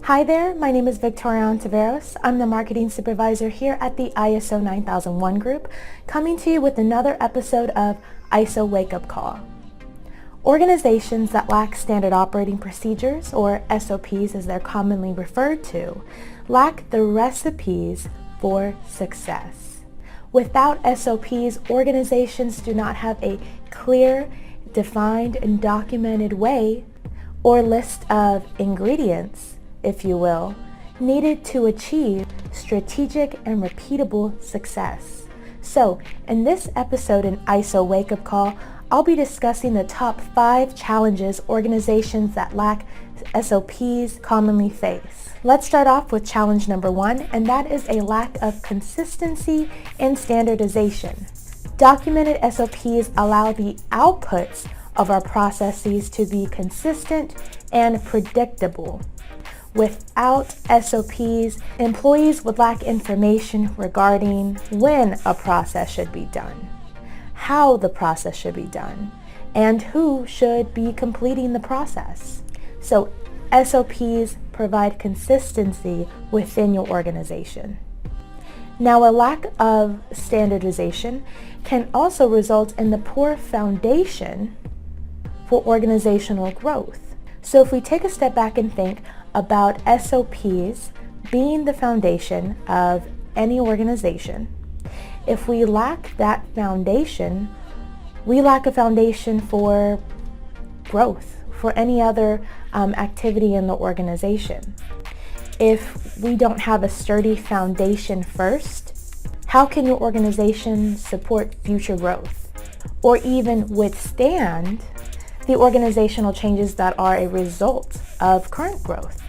Hi there, my name is Victoria Ontiveros. I'm the Marketing Supervisor here at the ISO 9001 Group, coming to you with another episode of ISO Wake Up Call. Organizations that lack standard operating procedures, or SOPs as they're commonly referred to, lack the recipes for success. Without SOPs, organizations do not have a clear, defined, and documented way or list of ingredients, if you will, needed to achieve strategic and repeatable success. So, in this episode in ISO Wake Up Call, I'll be discussing the top 5 challenges organizations that lack SOPs commonly face. Let's start off with challenge number 1, and that is a lack of consistency and standardization. Documented SOPs allow the outputs of our processes to be consistent and predictable. Without SOPs, employees would lack information regarding when a process should be done, how the process should be done, and who should be completing the process. So SOPs provide consistency within your organization. Now, a lack of standardization can also result in the poor foundation for organizational growth. So if we take a step back and think about SOPs being the foundation of any organization, if we lack that foundation, we lack a foundation for growth, for any other activity in the organization. If we don't have a sturdy foundation first, how can your organization support future growth or even withstand the organizational changes that are a result of current growth?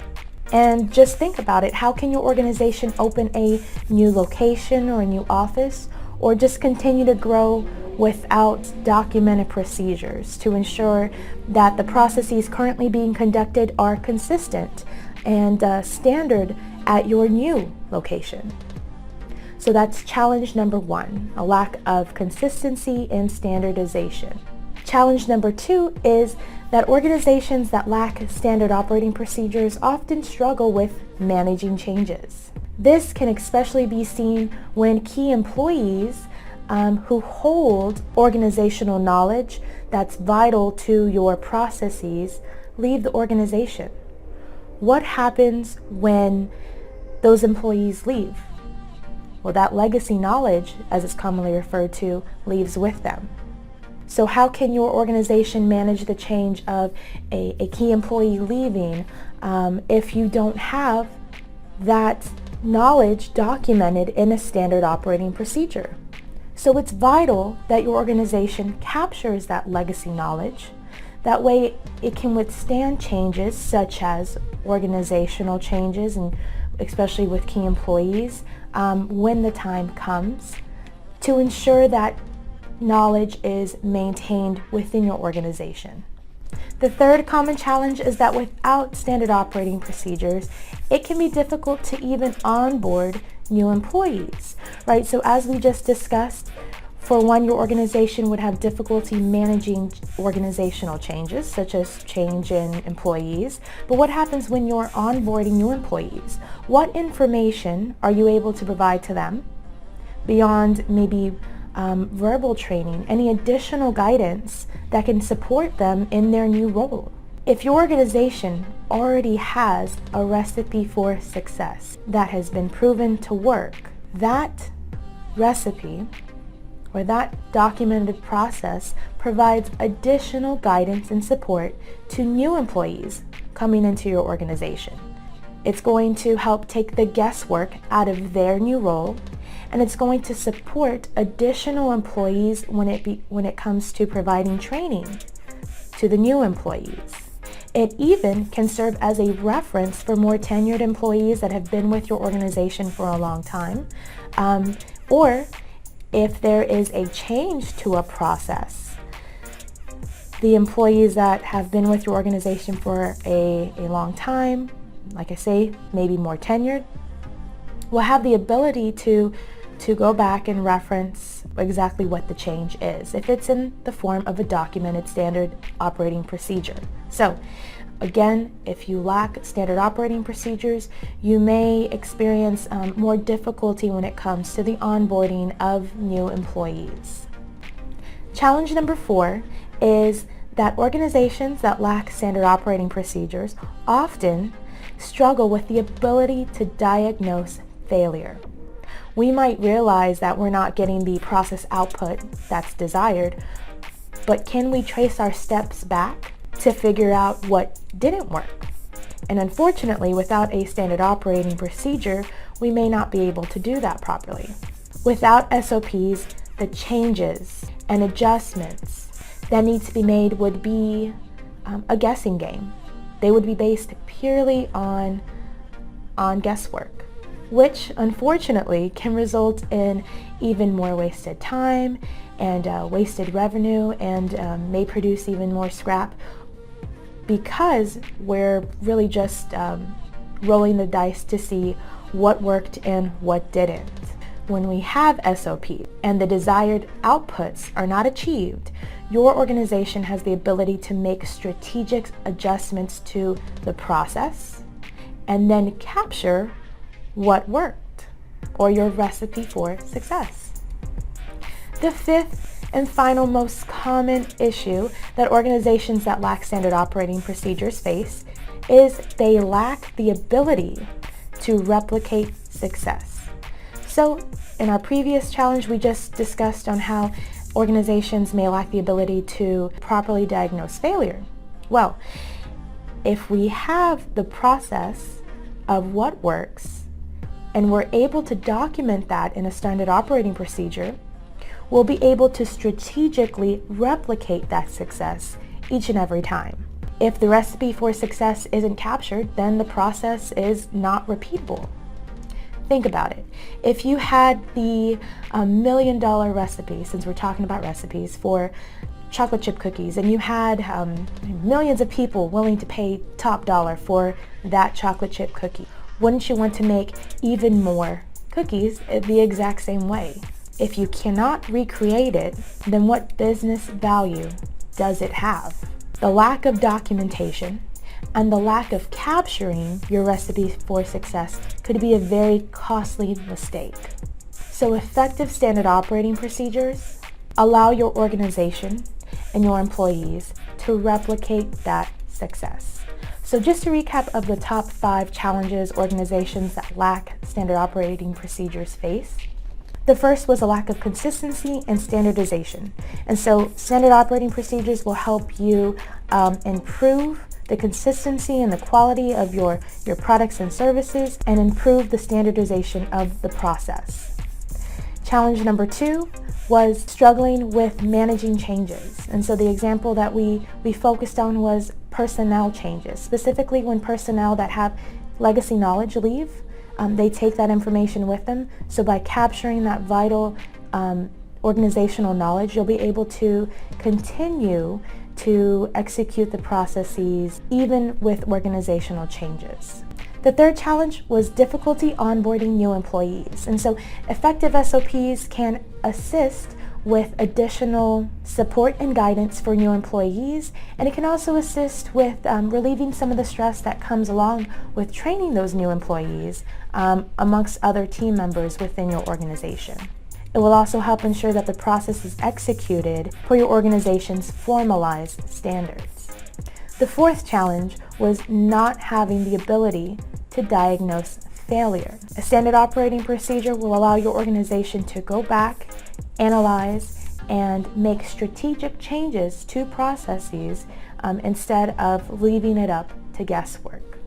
And just think about it. How can your organization open a new location or a new office, or just continue to grow without documented procedures to ensure that the processes currently being conducted are consistent and standard at your new location? So that's challenge number 1, a lack of consistency and standardization. Challenge number 2 is that organizations that lack standard operating procedures often struggle with managing changes. This can especially be seen when key employees who hold organizational knowledge that's vital to your processes leave the organization. What happens when those employees leave? Well, that legacy knowledge, as it's commonly referred to, leaves with them. So how can your organization manage the change of a key employee leaving if you don't have that knowledge documented in a standard operating procedure? So it's vital that your organization captures that legacy knowledge. That way it can withstand changes such as organizational changes, and especially with key employees, when the time comes, to ensure that knowledge is maintained within your organization. The third common challenge is that without standard operating procedures, it can be difficult to even onboard new employees, right? So as we just discussed, for one, your organization would have difficulty managing organizational changes, such as change in employees. But what happens when you're onboarding new employees? What information are you able to provide to them beyond maybe verbal training, any additional guidance that can support them in their new role? If your organization already has a recipe for success that has been proven to work, that recipe or that documented process provides additional guidance and support to new employees coming into your organization. It's going to help take the guesswork out of their new role, and it's going to support additional employees when it comes to providing training to the new employees. It even can serve as a reference for more tenured employees that have been with your organization for a long time, or if there is a change to a process, the employees that have been with your organization for a long time, like I say, maybe more tenured, will have the ability to go back and reference exactly what the change is, if it's in the form of a documented standard operating procedure. So Again, if you lack standard operating procedures, you may experience more difficulty when it comes to the onboarding of new employees. Challenge number 4 is that organizations that lack standard operating procedures often struggle with the ability to diagnose failure. We might realize that we're not getting the process output that's desired, but can we trace our steps back to figure out what didn't work? And unfortunately, without a standard operating procedure, we may not be able to do that properly. Without SOPs, the changes and adjustments that need to be made would be a guessing game. They would be based purely on guesswork, which unfortunately can result in even more wasted time and wasted revenue, and may produce even more scrap, because we're really just rolling the dice to see what worked and what didn't. When we have SOP and the desired outputs are not achieved, your organization has the ability to make strategic adjustments to the process and then capture what worked, or your recipe for success. The fifth and final most common issue that organizations that lack standard operating procedures face is they lack the ability to replicate success. So in our previous challenge, we just discussed on how organizations may lack the ability to properly diagnose failure. Well, if we have the process of what works and we're able to document that in a standard operating procedure, we'll be able to strategically replicate that success each and every time. If the recipe for success isn't captured, then the process is not repeatable. Think about it. If you had the $1 million recipe, since we're talking about recipes, for chocolate chip cookies, and you had millions of people willing to pay top dollar for that chocolate chip cookie, wouldn't you want to make even more cookies the exact same way? If you cannot recreate it, then what business value does it have? The lack of documentation and the lack of capturing your recipe for success could be a very costly mistake. So effective standard operating procedures allow your organization and your employees to replicate that success. So just to recap of the top 5 challenges organizations that lack standard operating procedures face. The first was a lack of consistency and standardization. And so standard operating procedures will help you improve the consistency and the quality of your products and services, and improve the standardization of the process. Challenge number 2 was struggling with managing changes. And so the example that we focused on was personnel changes, specifically when personnel that have legacy knowledge leave. They take that information with them. So by capturing that vital organizational knowledge, you'll be able to continue to execute the processes even with organizational changes. The third challenge was difficulty onboarding new employees. And so effective SOPs can assist with additional support and guidance for new employees, and it can also assist with relieving some of the stress that comes along with training those new employees amongst other team members within your organization. It will also help ensure that the process is executed per your organization's formalized standards. The fourth challenge was not having the ability to diagnose failure. A standard operating procedure will allow your organization to go back, analyze, and make strategic changes to processes instead of leaving it up to guesswork.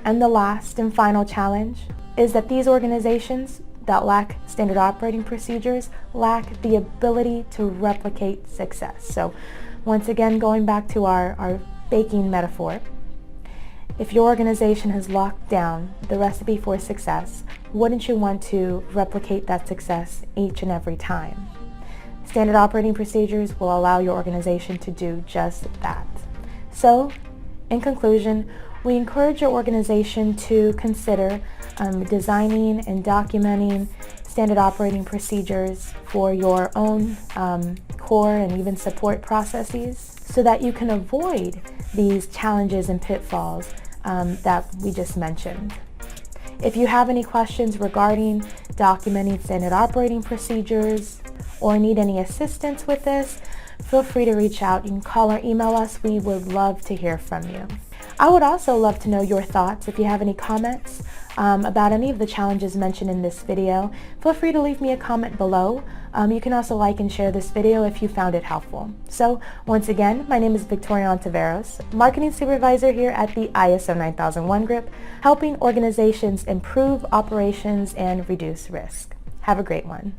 And the last and final challenge is that these organizations that lack standard operating procedures lack the ability to replicate success. So once again, going back to our baking metaphor, if your organization has locked down the recipe for success, wouldn't you want to replicate that success each and every time? Standard operating procedures will allow your organization to do just that. So, in conclusion, we encourage your organization to consider designing and documenting standard operating procedures for your own core and even support processes so that you can avoid these challenges and pitfalls that we just mentioned. If you have any questions regarding documenting standard operating procedures or need any assistance with this, feel free to reach out. You can call or email us. We would love to hear from you. I would also love to know your thoughts. If you have any comments about any of the challenges mentioned in this video, feel free to leave me a comment below. You can also like and share this video if you found it helpful. So once again, my name is Victoria Ontiveros, Marketing Supervisor here at the ISO 9001 Group, helping organizations improve operations and reduce risk. Have a great one.